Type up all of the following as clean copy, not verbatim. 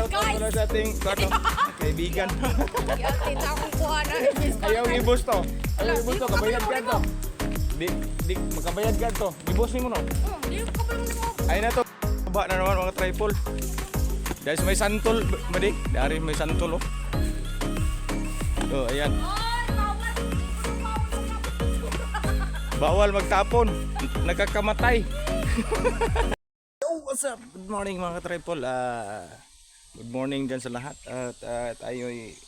shout out pala sa ating kaibigan. Yakin sa akong kuha na. Ayaw i-boss to. Ayaw i-boss to. Kabayad ka to. Di, magkabayad ka to. I-boss mo no. Di ko pa mo. Ayun na to. Baba na naman mga tripod. Dahil may santol. Badi? Dari may santol oh. So, ayan. Bawal magtapon. Nagkakamatay. What's up? Good morning mga ka-tripod. Good morning dyan sa lahat. At tayo ay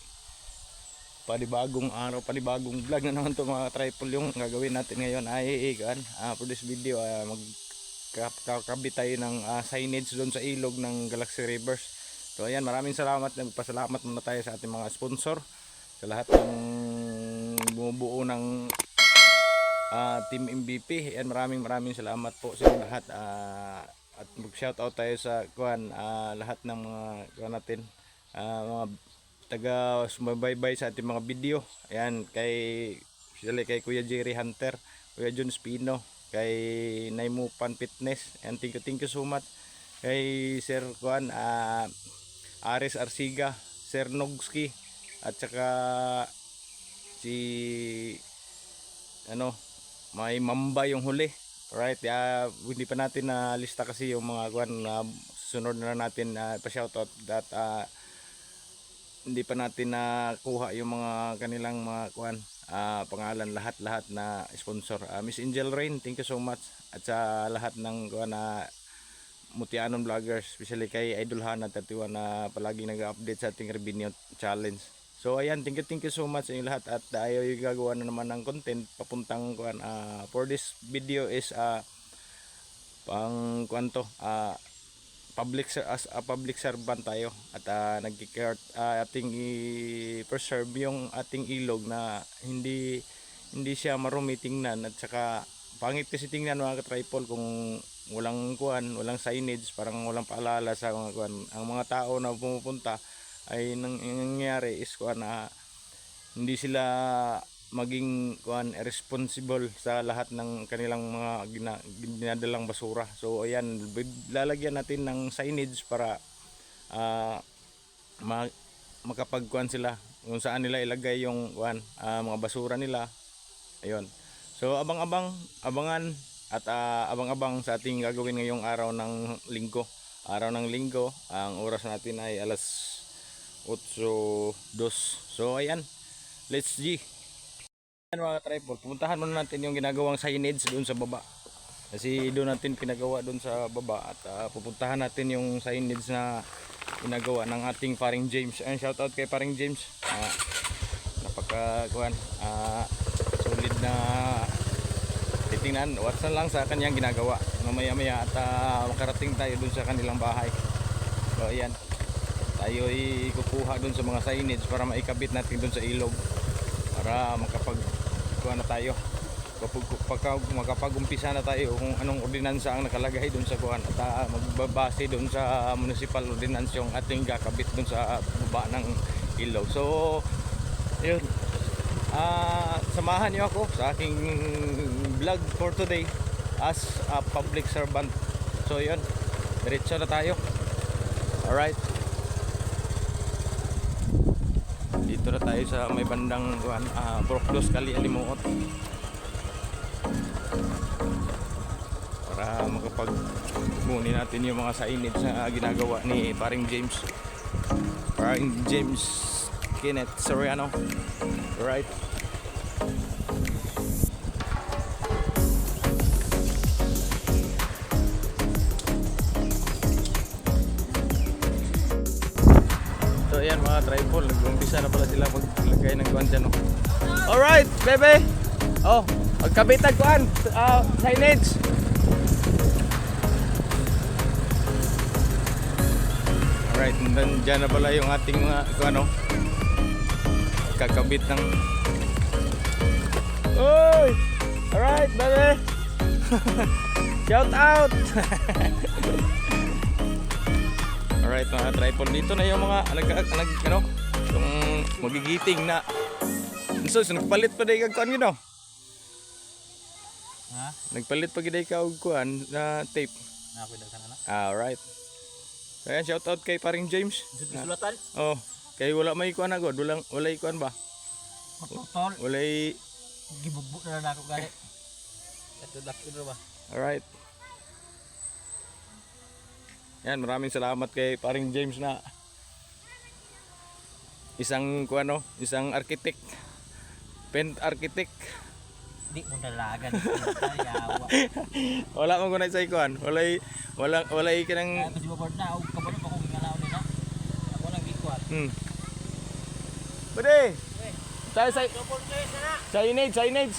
panibagong araw, panibagong vlog na naman to mga ka-tripod. Yung gagawin natin ngayon ay for this video magkakabit tayo ng signage doon sa ilog ng Galaxy Rivers. So ayan, maraming salamat. Nagpasalamat muna tayo sa ating mga sponsor, sa lahat ng bumubuo ng Team MVP. Ayan, maraming salamat po sa lahat. At mag-shoutout tayo sa lahat ng mga natin, mga taga sumabaybay sa ating mga video. Ayan, kay Kuya Jerry Hunter, Kuya John Spino, kay Naimupan Fitness. Ayan, thank you so much. Kay Sir Ares Arsiga, Sir Nogski, at saka si may Mamba yung huli. Alright, hindi pa natin na lista kasi yung mga sunod na natin pa-shoutout that hindi pa natin nakuha yung mga kanilang mga pangalan, lahat na sponsor. Miss Angel Rain, thank you so much. At sa lahat ng Mutianon vloggers, especially kay Idol Hana 31 na palagi nag-update sa ating revenue challenge. So ayan, thank you so much sa inyo lahat. At tayo yung gagawa na naman ng content papuntang for this video is public servant tayo. At nagki-care ating i-preserve yung ating ilog na hindi siya marumi tingnan, at saka pangit kasi tingnan mga ka-tripod kung walang signage, parang walang paalala sa mga ang mga tao na pumupunta ay nangyayari is hindi sila maging responsible sa lahat ng kanilang mga dinadalang basura. So ayan, lalagyan natin ng signage para makapagkuan sila kung saan nila ilagay yung mga basura nila. Ayun. So abangan at abang-abang sa ating gagawin ngayong araw ng linggo. Ang oras natin ay alas 8:02. So ayan, let's G. Ayan mga tripod, pumuntahan muna natin yung ginagawang signage doon sa baba. Kasi doon natin pinagawa doon sa baba. At pupuntahan natin yung signage na ginagawa ng ating paring James. Ayan, shoutout kay paring James. Solid na titingnan. Watson lang sa kanyang ginagawa. Mamaya at makarating tayo doon sa kanilang bahay. So ayan, tayo ikukuha doon sa mga signage para maikabit natin doon sa ilog, para tayo makapag-umpisa na tayo kung anong ordinansa ang nakalagay doon sa at magbabase doon sa municipal ordinance yung ating kakabit doon sa baba ng ilog. So yun, samahan niyo ako sa aking vlog for today as a public servant. So yun, diretso na tayo. Alright, dito na tayo sa may bandang Proclos Kali Alimuot para makapag-muni natin yung mga signage na ginagawa ni paring James Kenneth Soriano. Alright, so ayan mga tripod, nag-umpisa na pala sila maglagay ng kuwan dyan. Alright, bebe! Oh, magkabit ang kuwan, signage. Alright, dyan na pala yung ating mga kakabit ng oy! Alright, bebe! Shout out! Alright mga tripod, dito na yung mga yung magigiting na. So nagpalit pa day kag kuan gino. Nagpalit pa gid ka og kuan na tape. Ako daw sana. Alright. Ayan, shout out kay paring James. Sulatan. Oh, kay wala may ikuan agad, wala ikuan ba? Totol. Wala Gibugbo na ako gani. Ito dakto ba? Alright. Yan, maraming salamat kay paring James na isang kuano, isang architect. Paint architect. Di mo dalagan. Yawa. Wala mo kunay sa ikuan. Wala ikinang Kasi babord na og kabalo pa kung ngalaw nila. Ako lang gikuat. Bude. Tayo sa Double case na. signage.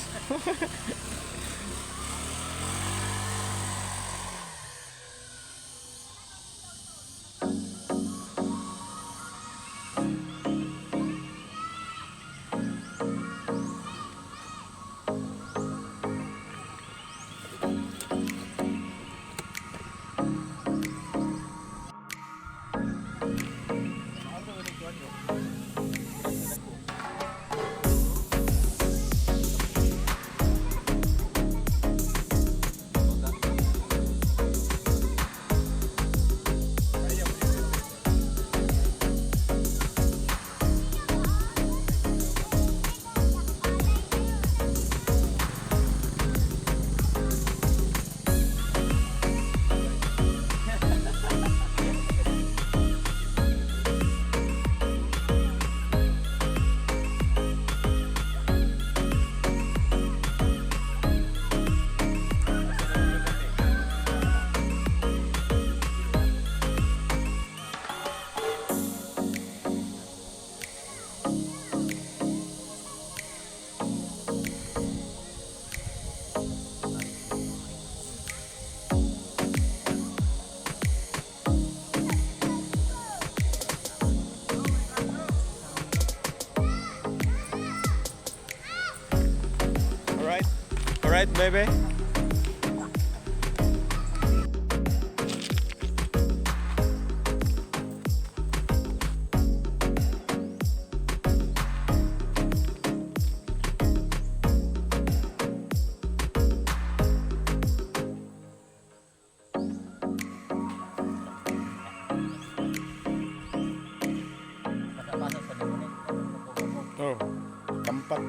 Alright, baby. Basa-basa sa demo. Oh, kampat.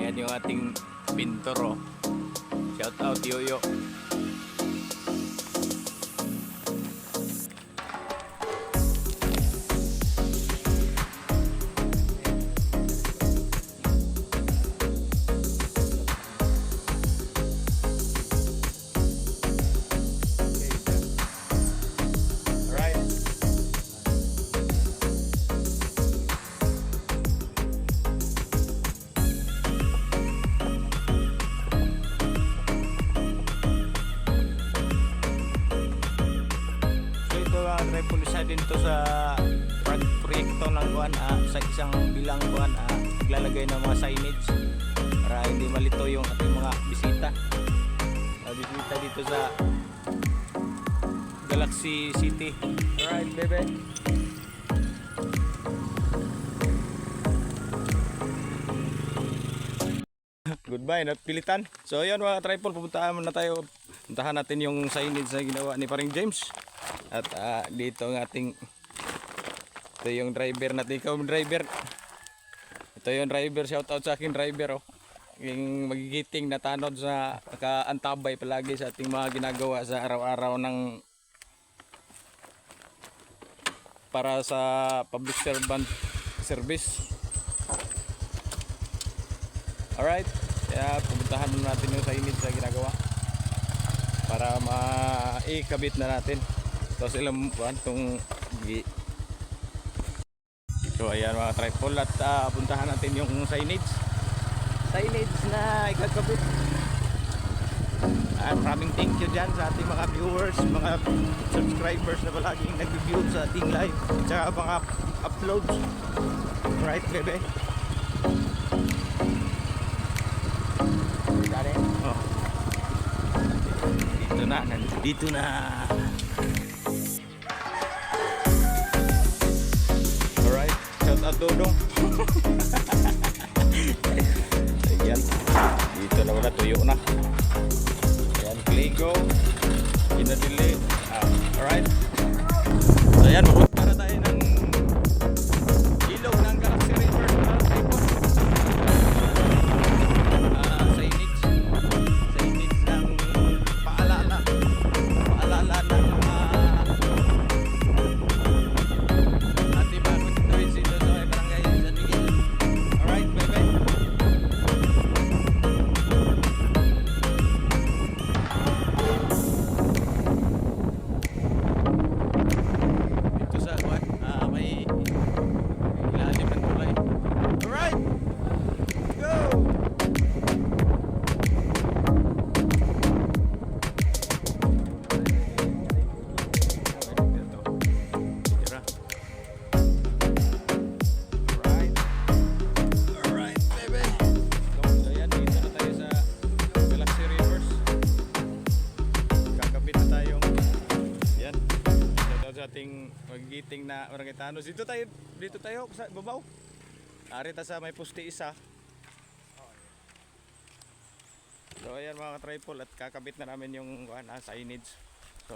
Ayan yung ating pintor, oh. Shout out Yoyo. Alright. So ito tripod isa din to sa proyekto ng kuan sa isang bilang kuan naglalagay ng mga signage para hindi malito yung ating mga bisita. Bisita dito sa Galaxy City. Alright, baby. Goodbye, not pilitan. So yun mga tripod, pupuntahan na tayo. Puntahan natin yung signage na ginawa ni paring James. At dito ang ating ito yung driver natin. Ikaw driver. Ito yung driver, shout out sa aking driver, oh. Yung magigiting na tanod sa kaantabay palagi sa ating mga ginagawa sa araw-araw ng para sa public servant service. Alright, kaya pupuntahan natin yung signage na ginagawa para maikabit na natin. So sila itong so ayan mga tripod at puntahan natin yung signage na ikakabit. Maraming thank you dyan sa ating mga viewers, mga subscribers na palaging nag-view sa ating live at saka mga uploads. Right, bebe? Oh. Dito na. Alright, shout out Dodong. Ayan, dito na wala, tuyo na. Ayan, Gligo. Nadili. Alright. So yan, mapunta na tayo ng ilog ng Galaxy River sa Tripod. Signage ng paalala ng ating bagong tuwid dito sa may barangay San Miguel. Alright, bye-bye. Dito sa may ilalim ng tulay. Alright! Go! Tira. Alright. Alright, baby. So yan, dito na tayo sa Galaxy Rivers. Kakabit na tayong yan. Shoutout sa ating magigiting na orangutanos. Dito tayo sa babaw. Arita sa may pusti isa. So ayan mga ka-tripod, at kakabit na namin yung signage. So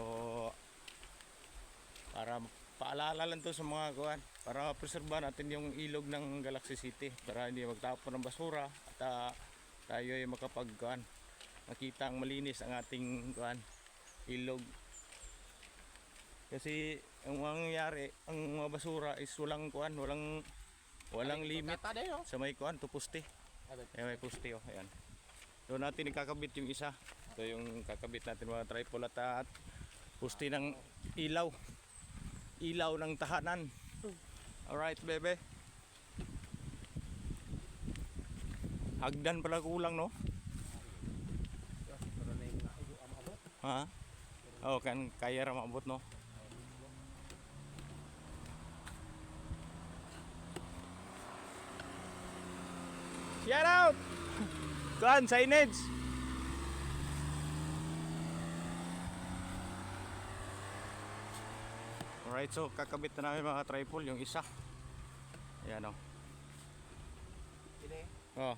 para paalala lang to sa mga kuan, para preserba natin yung ilog ng Galaxy City, para hindi magtapon ng basura at tayo ay makita ang malinis ang ating ilog. Kasi ang mangyayari, ang mga basura is walang limit sa may tupusti. May pusti ayan. Doon natin ikakabit yung isa. Ito yung kakabit natin mga tripod at pusti ng ilaw ng tahanan. Alright, bebe. Hagdan pala kulang, no? Ha? Oh, kan kaya ra maabot, no? Shout out! Kuan, signage! Alright, so kakabit na namin mga tripod yung isa. Ayan, o. Oh.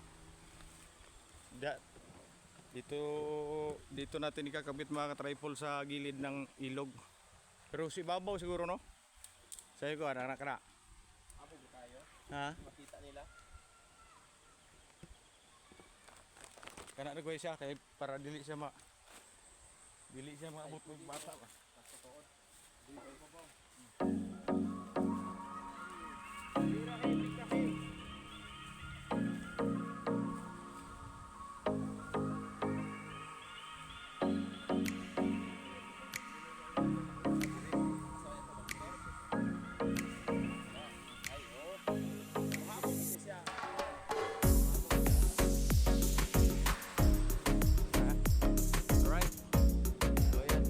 Dito natin ikakabit mga tripod sa gilid ng ilog. Pero si babaw siguro, no? Sabi ko, anak na. Apo ba tayo? Ha? Makita nila. Kana na ko siya kay para dili siya maabot ng bata ba. Alright. So yan.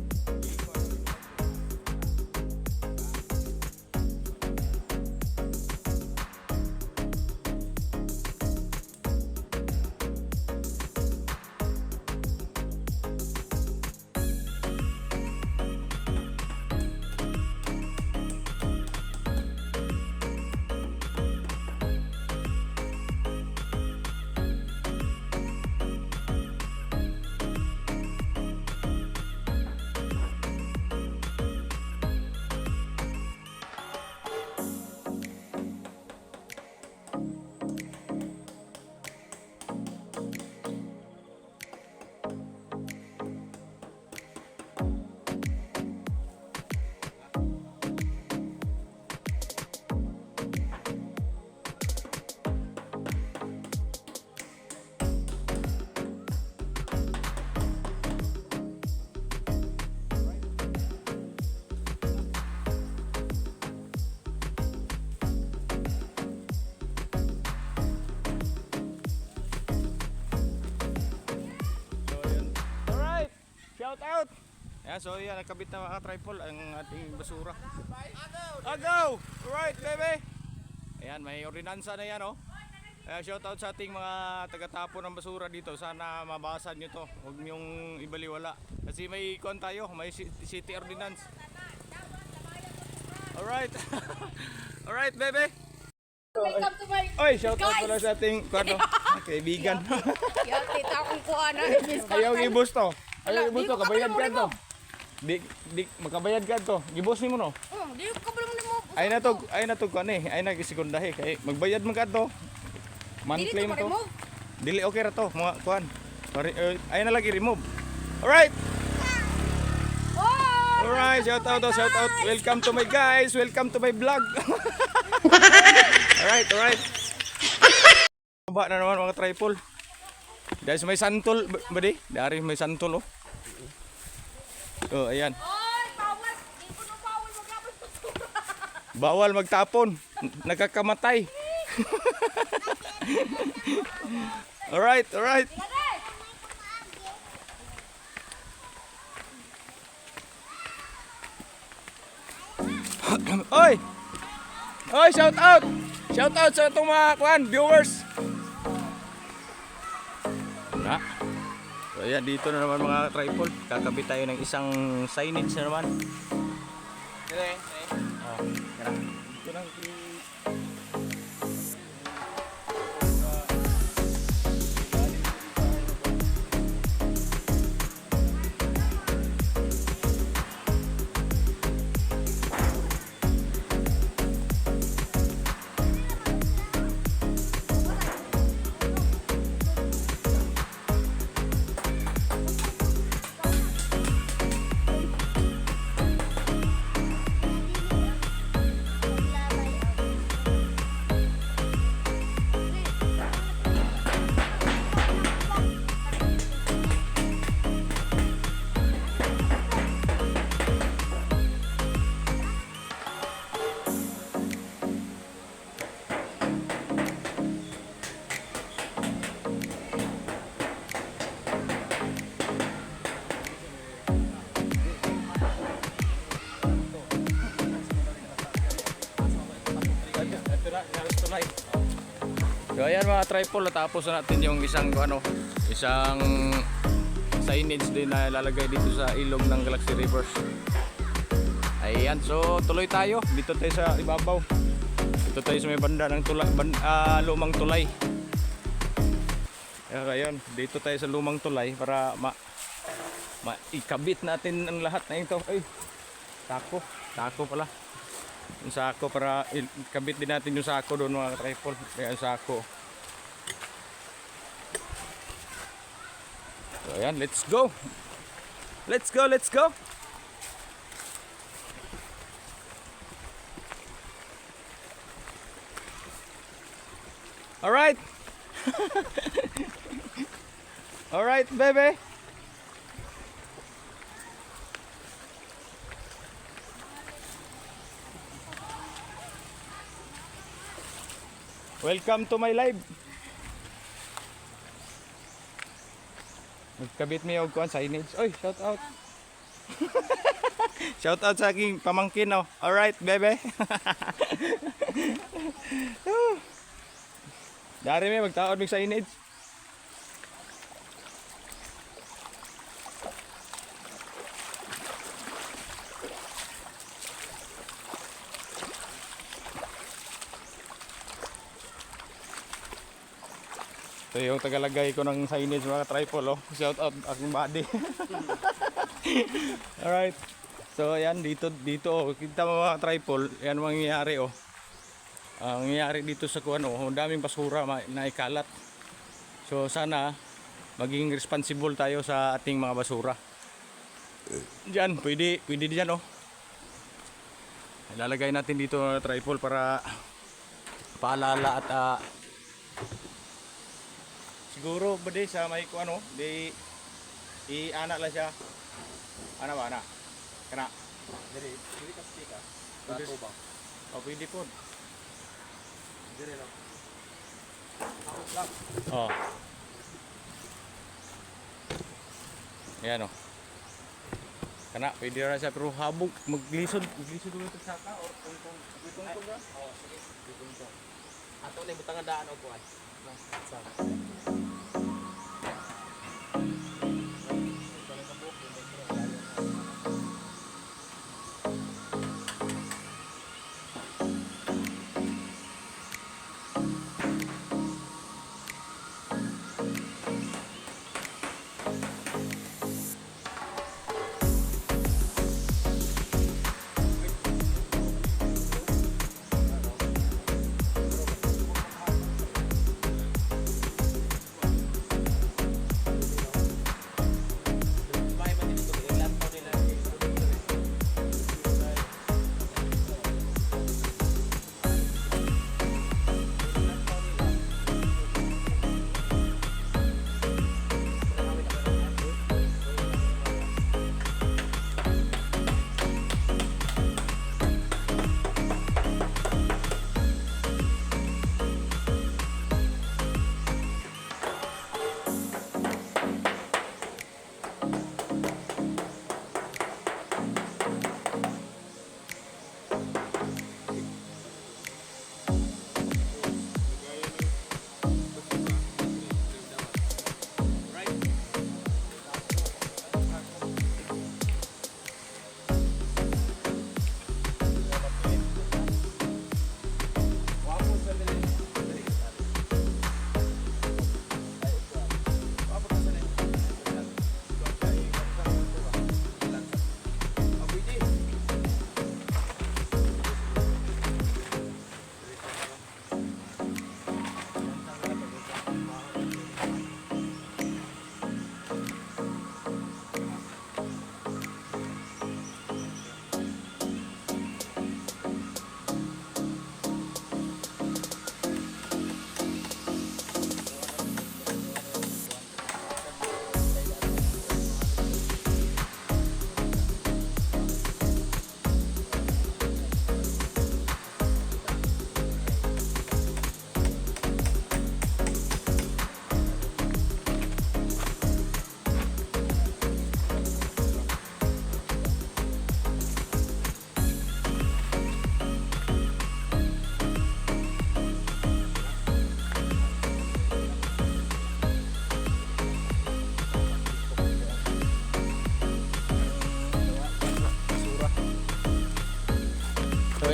Shout out! Ayan, so yan, nakabit na mga tripod ang ating basura. Agaw! Alright, baby! Ayan, may ordinansa na yan, oh. Shout out sa ating mga taga-tapon ng basura dito. Sana mabasan nyo to. Huwag nyong ibaliwala. Kasi may kon tayo, may city ordinance. Alright! Alright, baby! Welcome to my... Oy, shout out pala sa ating kaibigan. Yan, tita akong kuha na. Ayaw ibus to. Ayaw ibus to, kabayan ka to. di makabayad ka to. Gibos nimo no. Di ko ba naman mo. Ay na to kan ay nagisekundahe kay magbayad man ka to. Monthly mo to. Dili okay ra to, mga kuan. Ay na lagi remove. Alright. Alright, shout out. Welcome to my guys. Welcome to my vlog. Alright. Baba na naman mga tripod. Guys, may santol ba di? Dari may santol oh. Oh, ayan. Oy, bawal. Di ko na bawal maglabas basura. Bawal magtapon. Nagkakamatay. Alright. Oy, shout out. Shout out sa itong mga viewers. Na. So ayan, dito na naman mga tripod. Kakabit tayo ng isang signage na naman. Oh, dito lang So ayan mga tripod, natapos na natin yung isang signage din na lalagay dito sa ilog ng Galaxy Rivers. Ayan, so tuloy tayo. Dito tayo sa ibabaw. Dito tayo sa may banda ng lumang tulay. Ayan, dito tayo sa lumang tulay para ikabit natin ang lahat na ito. Ay, sako pala. Yung sako para ikabit din natin yung sako doon mga tripod. Kaya yung sako. So ayan, let's go. Alright. Alright, baby. Welcome to my live. Magkabit mo yung kuhan signage. Oy, shout out. Shout out sa aking pamangkin oh. Alright, bebe. Dari may magtaon mig signage. So yung tagalagay ko ng signage mga tripod oh. Shout out aking buddy. Alright. So ayan dito oh. Kita mo mga tripod, yan mangyayari oh. Ang nangyayari dito sa kuan oh, daming basura na ikalat. So sana maging responsible tayo sa ating mga basura. Diyan, pwede diyan oh. Ilalagay natin dito mga tripod para paalala at siguro ba di sa may kuan oh, di i-ana lang siya. Ana ba na? Kana. Diri ka stika. Pwede ba? Oh, pwede po. Diri no. Oh. Ayan oh. Kana, pwede rin siya pero habog, maglisod ulit sa saka or tungtong ba? Oh, sige. Tungtong. Ato na butang daan og kuan. Sa.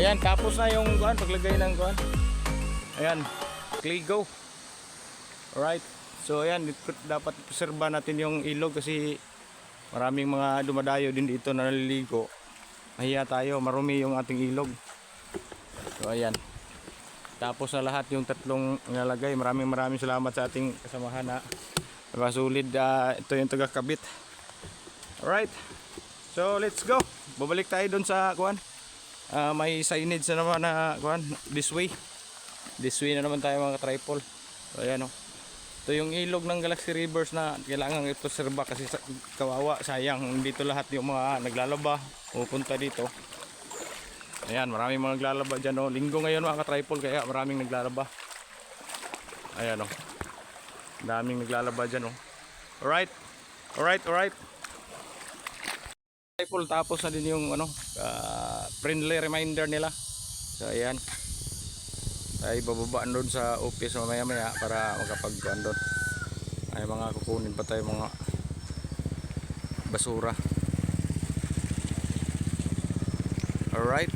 Ayan, tapos na yung kuan, paglagay ng kuan. Ayan, clay go. Alright. So ayan, dapat preserba natin yung ilog kasi maraming mga dumadayo din dito na naliligo. Mahiya tayo, marumi yung ating ilog. So ayan. Tapos na lahat yung tatlong nilagay. Maraming salamat sa ating kasamahan na nakasulid. Ito yung tagakabit. Alright. So let's go. Babalik tayo doon sa kuan. May signage na naman na kuan, this way. This way na naman tayo mga tripod. So ayan o. Ito yung ilog ng Galaxy Rivers na kailangan i-preserba kasi kawawa, sayang. Dito lahat yung mga naglalaba pupunta dito. Ayan, maraming mga naglalaba dyan o. Linggo ngayon mga ka-tripod kaya maraming naglalaba. Ayan o. Daming naglalaba dyan o. Alright. Tripod, tapos na din yung ano, friendly reminder nila. So ayan. Ay bababaan doon sa office mamaya maya para makapagkuhan doon. Ay mga kukunin pa tayo mga basura. Alright.